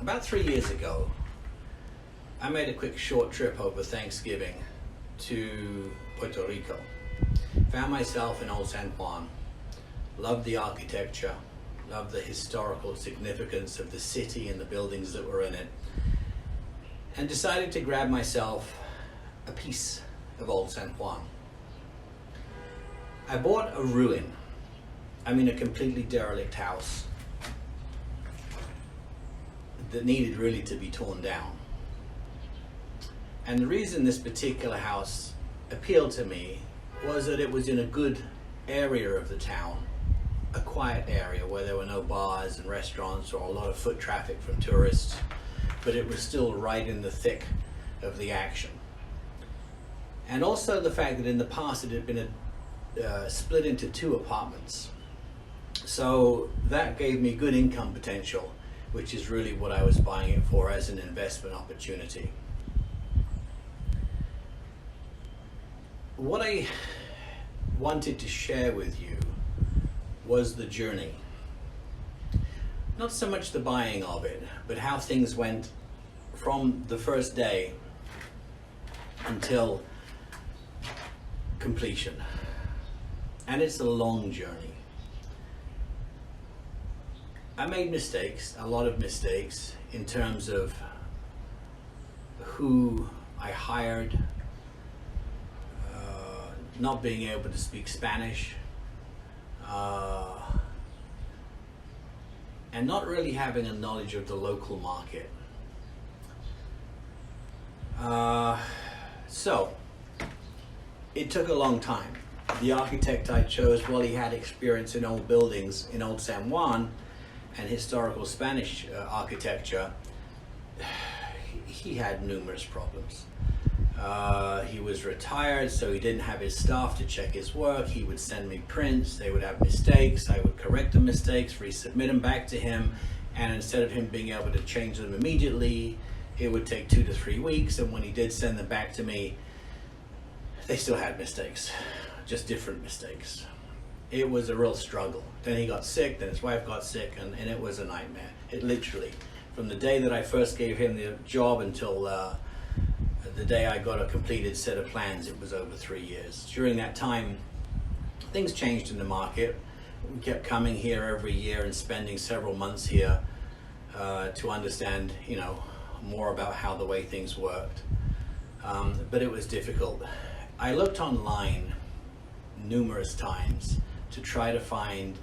About 3 years ago, I made a quick short trip over Thanksgiving to Puerto Rico. Found myself in Old San Juan, loved the architecture, loved the historical significance of the city and the buildings that were in it, and decided to grab myself a piece of Old San Juan. I bought a ruin, a completely derelict house that needed really to be torn down. And the reason this particular house appealed to me was that it was in a good area of the town, a quiet area where there were no bars and restaurants or a lot of foot traffic from tourists, but it was still right in the thick of the action. And also the fact that in the past it had been split into 2 apartments. So that gave me good income potential, which is really what I was buying it for, as an investment opportunity. What I wanted to share with you was the journey. Not so much the buying of it, but how things went from the first day until completion. And it's a long journey. I made mistakes, a lot of mistakes, in terms of who I hired, not being able to speak Spanish, and not really having a knowledge of the local market. So it took a long time. The architect I chose, well, he had experience in old buildings in Old San Juan and historical Spanish architecture. He had numerous problems. He was retired, so he didn't have his staff to check his work. He would send me prints, they would have mistakes, I would correct the mistakes, resubmit them back to him, and instead of him being able to change them immediately, it would take 2 to 3 weeks, and when he did send them back to me, they still had mistakes, just different mistakes. It was a real struggle. Then he got sick, then his wife got sick, and it was a nightmare. It literally, from the day that I first gave him the job until the day I got a completed set of plans, it was over 3 years. During that time, things changed in the market. We kept coming here every year and spending several months here to understand, more about how the way things worked. But it was difficult. I looked online numerous times to try to find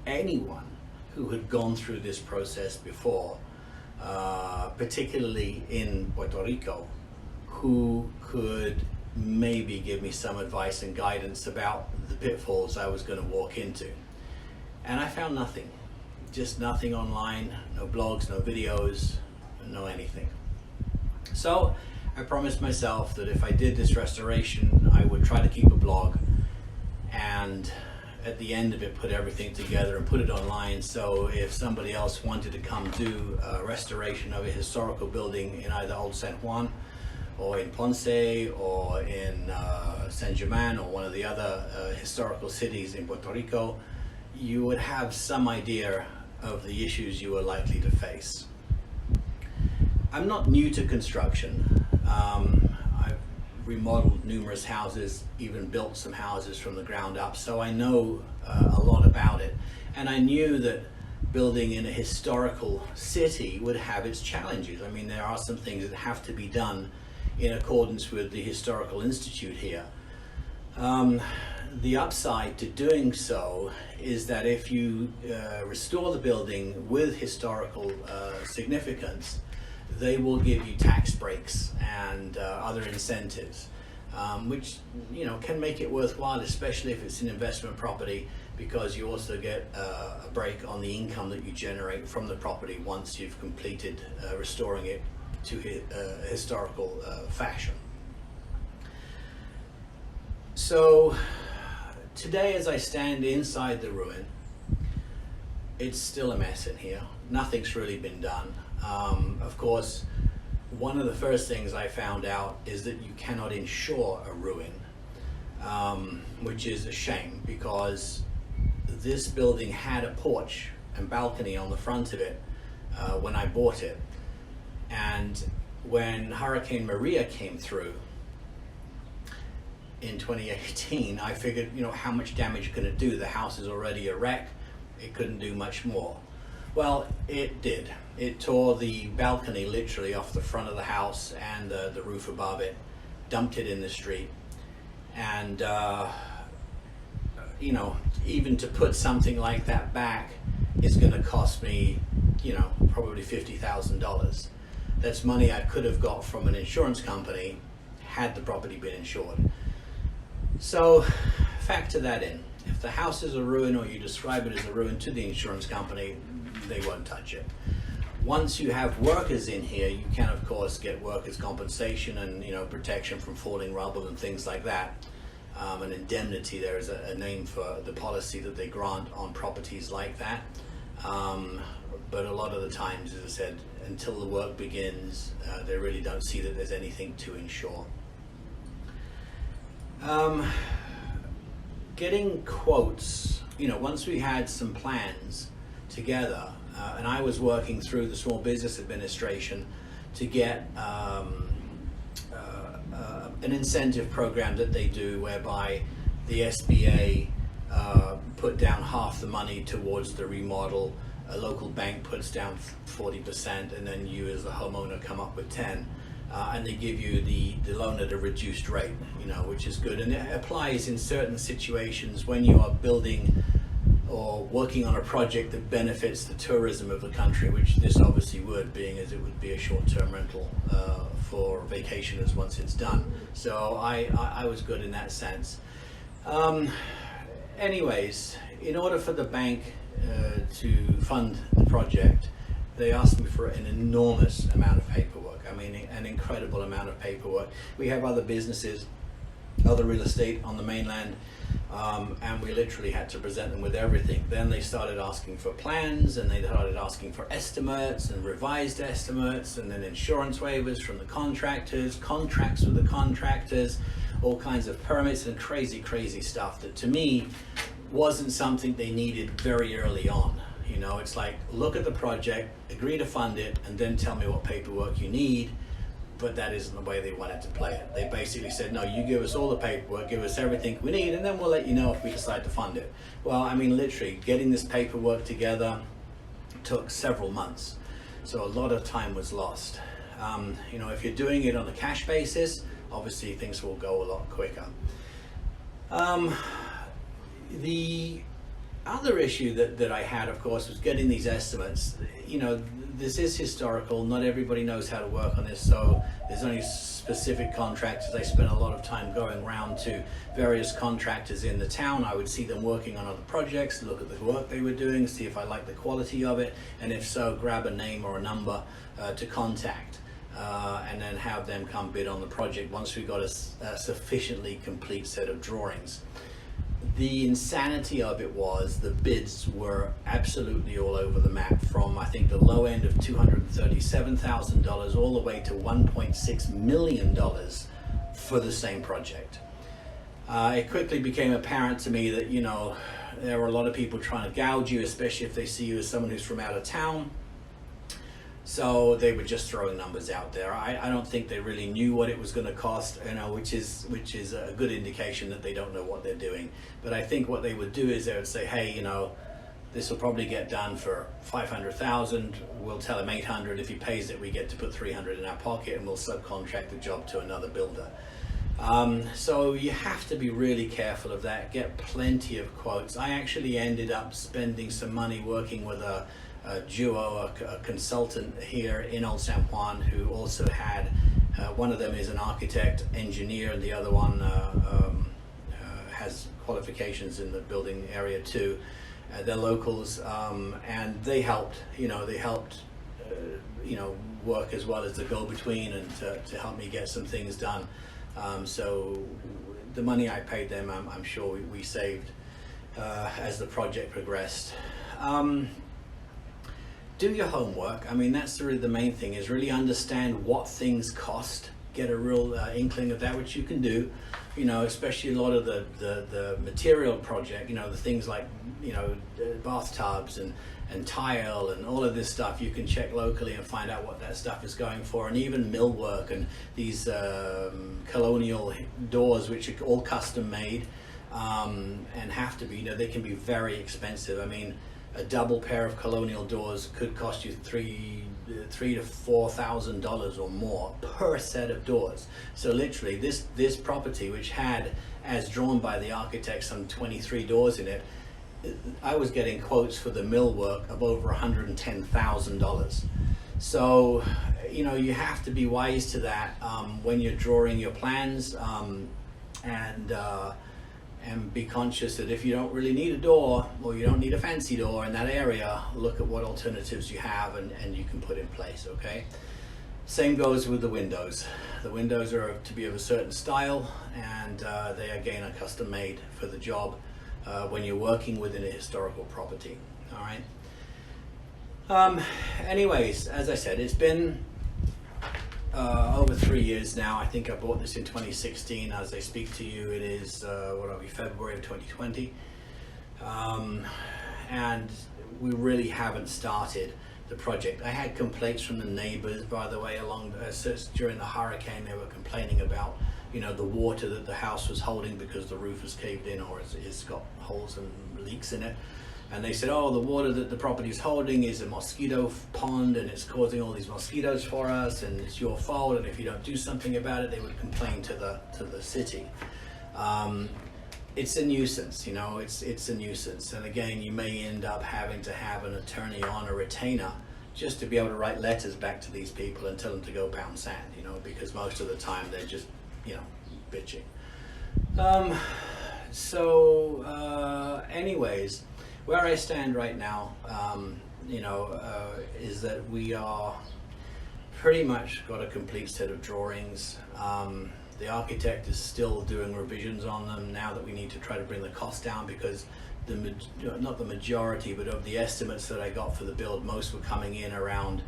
anyone who had gone through this process before, particularly in Puerto Rico, who could maybe give me some advice and guidance about the pitfalls I was going to walk into. And I found nothing, just nothing online, no blogs, no videos, no anything. So I promised myself that if I did this restoration, I would try to keep a blog, and at the end of it, put everything together and put it online, so if somebody else wanted to come do a restoration of a historical building in either Old San Juan or in Ponce or in San Juan or one of the other historical cities in Puerto Rico, you would have some idea of the issues you were likely to face. I'm not new to construction. I've remodeled numerous houses, even built some houses from the ground up, so I know a lot about it. And I knew that building in a historical city would have its challenges. There are some things that have to be done in accordance with the Historical Institute here. The upside to doing so is that if you restore the building with historical significance, they will give you tax breaks and other incentives, which can make it worthwhile, especially if it's an investment property, because you also get a break on the income that you generate from the property once you've completed restoring it to a historical fashion. So today, as I stand inside the ruin, it's still a mess in here. Nothing's really been done. Of course, one of the first things I found out is that you cannot insure a ruin, which is a shame, because this building had a porch and balcony on the front of it when I bought it. And when Hurricane Maria came through in 2018, I figured, how much damage can it do? The house is already a wreck. It couldn't do much more. Well, it did. It tore the balcony literally off the front of the house and the roof above it, dumped it in the street. And, even to put something like that back is going to cost me, probably $50,000. That's money I could have got from an insurance company had the property been insured. So factor that in. If the house is a ruin, or you describe it as a ruin to the insurance company, they won't touch it. Once you have workers in here, you can of course get workers' compensation and protection from falling rubble and things like that. An indemnity, there is a name for the policy that they grant on properties like that. But a lot of the times, as I said, until the work begins, they really don't see that there's anything to insure. Getting quotes, once we had some plans together, and I was working through the Small Business Administration to get an incentive program that they do, whereby the SBA put down half the money towards the remodel, a local bank puts down 40%, and then you as the homeowner come up with 10%. And they give you the loan at a reduced rate, which is good. And it applies in certain situations when you are building or working on a project that benefits the tourism of the country, which this obviously would, being as it would be a short-term rental for vacationers once it's done. So I was good in that sense. Anyways, in order for the bank to fund the project, they asked me for an enormous amount of paperwork. I mean, an incredible amount of paperwork. We have other businesses, other real estate on the mainland, and we literally had to present them with everything. Then they started asking for plans, and they started asking for estimates and revised estimates, and then insurance waivers from the contractors, contracts with the contractors, all kinds of permits and crazy, crazy stuff that to me wasn't something they needed very early on. It's like, look at the project, agree to fund it, and then tell me what paperwork you need. But that isn't the way they wanted to play it. They basically said, no, you give us all the paperwork, give us everything we need, and then we'll let you know if we decide to fund it. Well, I mean, literally, getting this paperwork together took several months. So a lot of time was lost. If you're doing it on a cash basis, obviously things will go a lot quicker. The other issue that I had, of course, was getting these estimates. This is historical. Not everybody knows how to work on this, so there's only specific contractors. I spent a lot of time going around to various contractors in the town. I would see them working on other projects, look at the work they were doing, see if I liked the quality of it, and if so, grab a name or a number to contact, and then have them come bid on the project once we got a sufficiently complete set of drawings. The insanity of it was the bids were absolutely all over the map, from I think the low end of $237,000 all the way to $1.6 million for the same project. It quickly became apparent to me that there were a lot of people trying to gouge you, especially if they see you as someone who's from out of town. So they were just throwing numbers out there. I don't think they really knew what it was going to cost, which is a good indication that they don't know what they're doing. But I think what they would do is they would say, hey, this will probably get done for $500,000. We'll tell him $800. If he pays it, we get to put $300 in our pocket, and we'll subcontract the job to another builder. So you have to be really careful of that. Get plenty of quotes. I actually ended up spending some money working with a duo, a consultant here in Old San Juan, who also had, one of them is an architect, engineer, and the other one has qualifications in the building area too. They're locals, and they helped, work as well as the go-between, and to help me get some things done. So the money I paid them, I'm sure we saved as the project progressed. Do your homework. I mean, that's really the main thing, is really understand what things cost. Get a real inkling of that, which you can do, especially a lot of the material project, the things like, bathtubs and tile and all of this stuff. You can check locally and find out what that stuff is going for, and even millwork and these colonial doors, which are all custom made and have to be, they can be very expensive. I mean, a double pair of colonial doors could cost you $3,000 to $4,000 or more per set of doors. So literally this property, which had, as drawn by the architect, some 23 doors in it, I was getting quotes for the millwork of over $110,000. So, you have to be wise to that when you're drawing your plans, and be conscious that if you don't really need a door, or you don't need a fancy door in that area, look at what alternatives you have and you can put in place, okay? Same goes with the windows. The windows are to be of a certain style, and they again are custom made for the job when you're working within a historical property, all right? Anyways, as I said, it's been over 3 years now. I think I bought this in 2016. As I speak to you, it is February of 2020, and we really haven't started the project. I had complaints from the neighbors, by the way, during the hurricane. They were complaining about the water that the house was holding because the roof was caved in, or it's got holes and leaks in it. And they said, oh, the water that the property is holding is a mosquito pond, and it's causing all these mosquitoes for us, and it's your fault, and if you don't do something about it, they would complain to the city. It's a nuisance, it's a nuisance. And again, you may end up having to have an attorney on a retainer just to be able to write letters back to these people and tell them to go pound sand, because most of the time they're just, bitching. Anyways, where I stand right now, is that we are pretty much got a complete set of drawings. The architect is still doing revisions on them now that we need to try to bring the cost down, because not the majority, but of the estimates that I got for the build, most were coming in around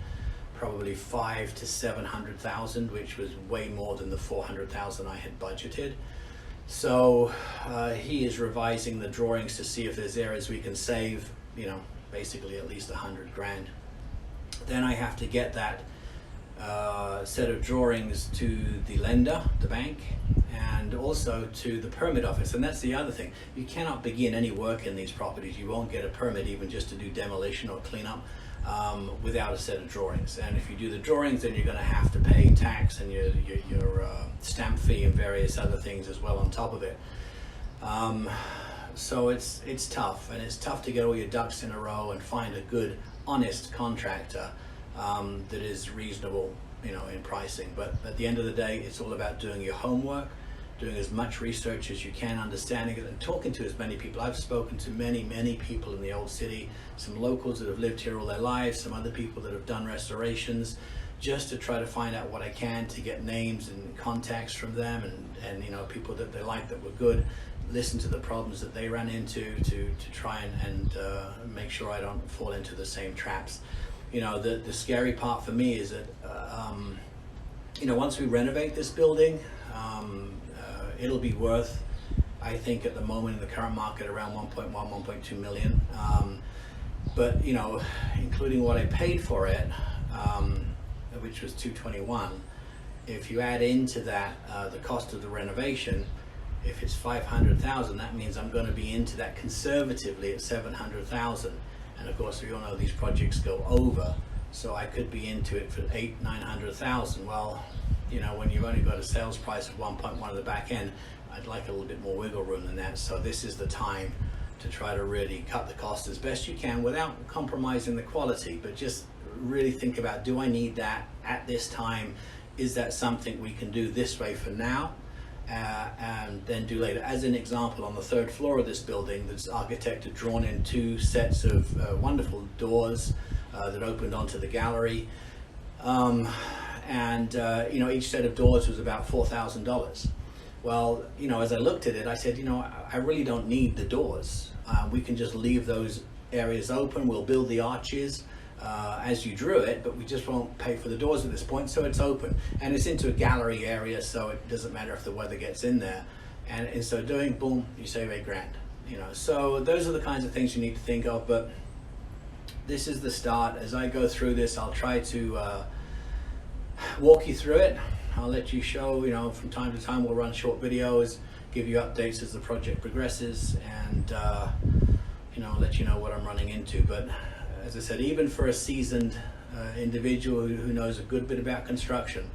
probably $500,000 to $700,000, which was way more than the $400,000 I had budgeted. So he is revising the drawings to see if there's areas we can save, basically at least $100,000. Then I have to get that set of drawings to the lender, the bank, and also to the permit office. And that's the other thing. You cannot begin any work in these properties. You won't get a permit even just to do demolition or cleanup without a set of drawings. And if you do the drawings, then you're going to have to pay tax and your stamp fee and various other things as well on top of it. So it's tough, and it's tough to get all your ducks in a row and find a good, honest contractor that is reasonable, in pricing. But at the end of the day, it's all about doing your homework, doing as much research as you can, understanding it, and talking to as many people. I've spoken to many people in the old city, some locals that have lived here all their lives, some other people that have done restorations, just to try to find out what I can to get names and contacts from them, and people that they like that were good, listen to the problems that they ran into to try and make sure I don't fall into the same traps. The scary part for me is that once we renovate this building, it'll be worth, I think at the moment in the current market, around 1.2 million. But including what I paid for it, which was 221, if you add into that the cost of the renovation, if it's 500,000, that means I'm going to be into that conservatively at 700,000. And of course, we all know these projects go over, so I could be into it for 800,000-900,000. Well, when you've only got a sales price of 1.1 at the back end, I'd like a little bit more wiggle room than that. So this is the time to try to really cut the cost as best you can without compromising the quality, but just really think about, do I need that at this time? Is that something we can do this way for now? And then do later. As an example, on the third floor of this building, this architect had drawn in 2 sets of wonderful doors that opened onto the gallery. Each set of doors was about $4,000. Well, as I looked at it, I said, I really don't need the doors. We can just leave those areas open. We'll build the arches as you drew it, but we just won't pay for the doors at this point, so it's open. And it's into a gallery area, so it doesn't matter if the weather gets in there. And in so doing, boom, you save $8,000. So those are the kinds of things you need to think of, but this is the start. As I go through this, I'll try to walk you through it. I'll let you show, from time to time we'll run short videos, give you updates as the project progresses, and let you know what I'm running into. But as I said, even for a seasoned individual who knows a good bit about construction,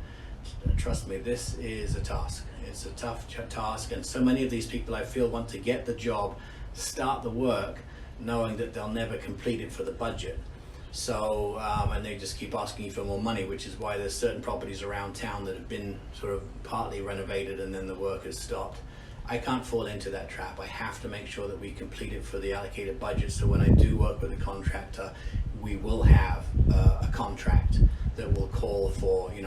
trust me, this is a task. It's a tough task, and so many of these people I feel want to get the job, start the work, knowing that they'll never complete it for the budget. So, and they just keep asking you for more money, which is why there's certain properties around town that have been sort of partly renovated and then the work has stopped. I can't fall into that trap. I have to make sure that we complete it for the allocated budget, so when I do work with a contractor, we will have a contract that will call for, you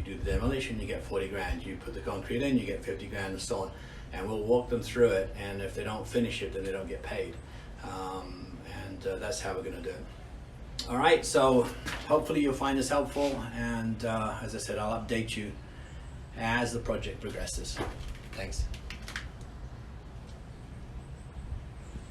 do the demolition, you get 40 grand, you put the concrete in, you get 50 grand, and so on. And we'll walk them through it, and if they don't finish it, then they don't get paid. That's how we're going to do it. All right, so hopefully you'll find this helpful, and as I said, I'll update you as the project progresses. Thanks.